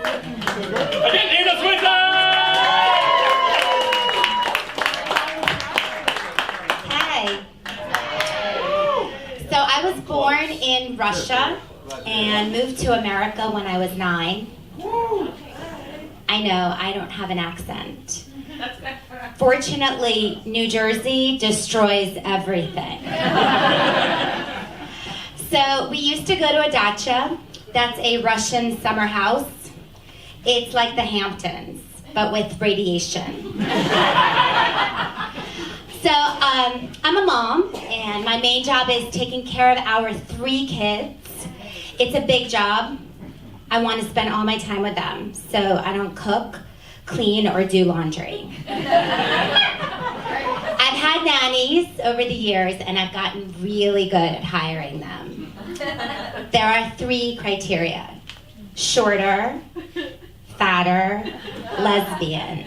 Again, Swinton! Hi. So I was born in Russia and moved to America when I was 9. I know, I don't have an accent. Fortunately, New Jersey destroys everything. So we used to go to a dacha. That's a Russian summer house. It's like the Hamptons, but with radiation. So I'm a mom, and my main job is taking care of our 3 kids. It's a big job. I want to spend all my time with them, so I don't cook, clean, or do laundry. I've had nannies over the years, and I've gotten really good at hiring them. There are 3 criteria: shorter, fatter, lesbian.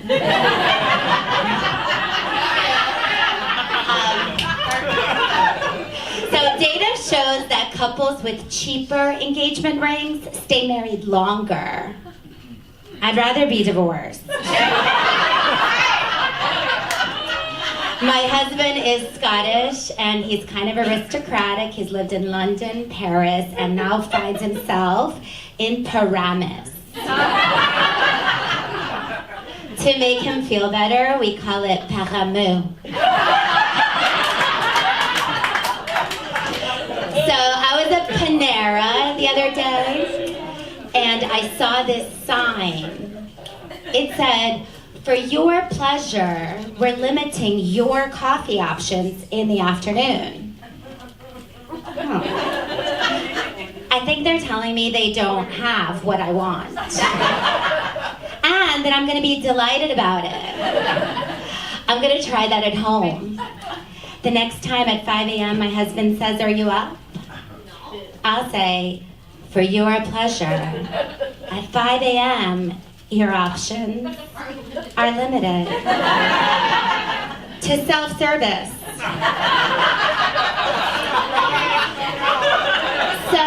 So data shows that couples with cheaper engagement rings stay married longer. I'd rather be divorced. My husband is Scottish, and he's kind of aristocratic. He's lived in London, Paris, and now finds himself in Paramus. To make him feel better, we call it Paramu. So I was at Panera the other day, and I saw this sign. It said, "For your pleasure, we're limiting your coffee options in the afternoon." Oh. I think they're telling me they don't have what I want. And that I'm going to be delighted about it. I'm going to try that at home. The next time at 5 a.m. my husband says, "Are you up?" I'll say, "For your pleasure, at 5 a.m., your options are limited to self-service." So,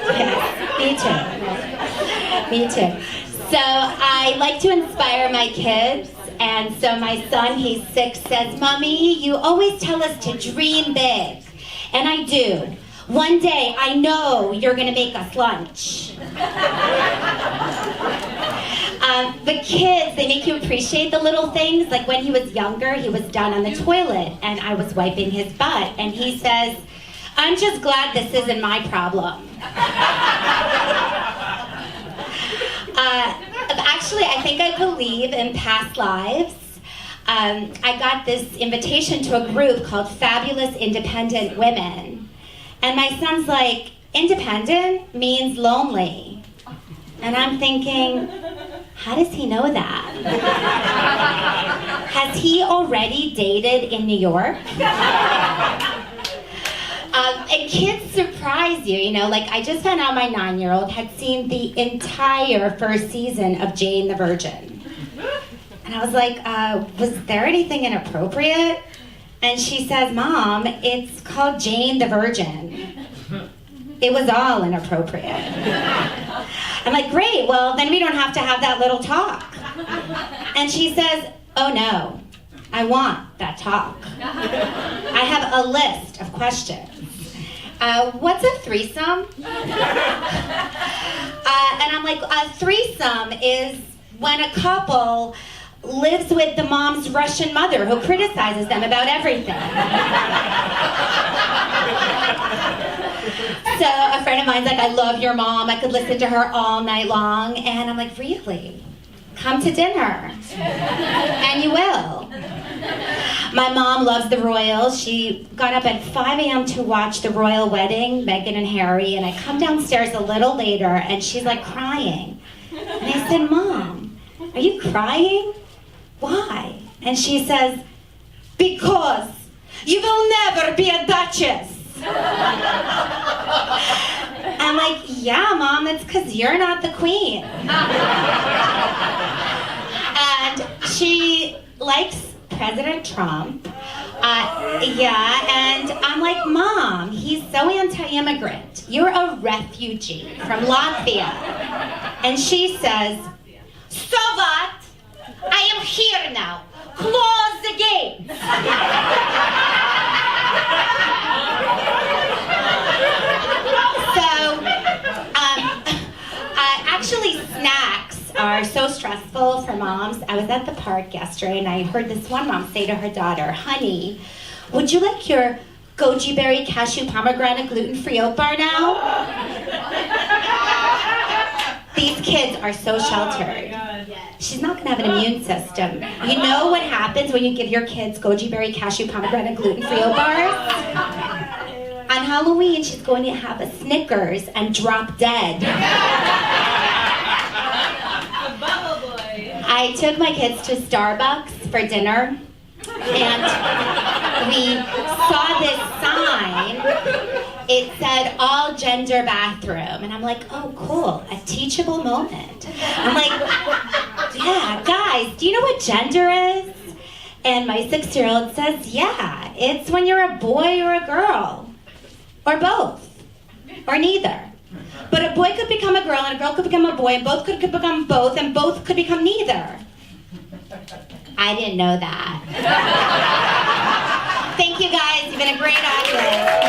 yes, me too. So I like to inspire my kids. And so my son, he's 6, says, "Mommy, you always tell us to dream big." And I do. One day, I know you're going to make us lunch. The kids, they make you appreciate the little things. Like when he was younger, he was down on the toilet, and I was wiping his butt. And he says, "I'm just glad this isn't my problem." Actually, I think I believe in past lives. I got this invitation to a group called Fabulous Independent Women. And my son's like, "Independent means lonely." And I'm thinking, how does he know that? Has he already dated in New York? And kids surprise you, you know, like I just found out my 9-year-old had seen the entire first season of Jane the Virgin. And I was like, was there anything inappropriate? And she says, "Mom, it's called Jane the Virgin. It was all inappropriate." I'm like, "Great, well, then we don't have to have that little talk." And she says, "Oh no, I want that talk. I have a list of questions. What's a threesome?" And I'm like, "A threesome is when a couple lives with the mom's Russian mother who criticizes them about everything." So a friend of mine's like, "I love your mom. I could listen to her all night long." And I'm like, "Really? Come to dinner. And you will." My mom loves the royals. She got up at 5 a.m. to watch the royal wedding, Meghan and Harry, and I come downstairs a little later, and she's like crying. And I said, "Mom, are you crying? Why?" And she says, "Because you will never be a duchess." I'm like, "Yeah, Mom, that's because you're not the queen." And she likes President Trump, Yeah, and I'm like, Mom, he's so anti-immigrant. You're a refugee from Latvia. And she says, so what? I am here now. Close the gates. Actually, snacks are so stressful for moms. I was at the park yesterday and I heard this one mom say to her daughter, honey, would you like your goji berry, cashew, pomegranate, gluten-free oat bar now? These kids are so sheltered. She's not gonna have an immune system. You know what happens when you give your kids goji berry, cashew, pomegranate, gluten-free oat bars? On Halloween, she's going to have a Snickers and drop dead. I took my kids to Starbucks for dinner, and we saw this sign. It said, all gender bathroom. And I'm like, oh, cool, a teachable moment. I'm like, yeah, guys, do you know what gender is? And my 6-year-old says, yeah, it's when you're a boy or a girl. Or both. Or neither. But a boy could become a girl, and a girl could become a boy, and both could become both, and both could become neither. I didn't know that. Thank you guys. You've been a great audience.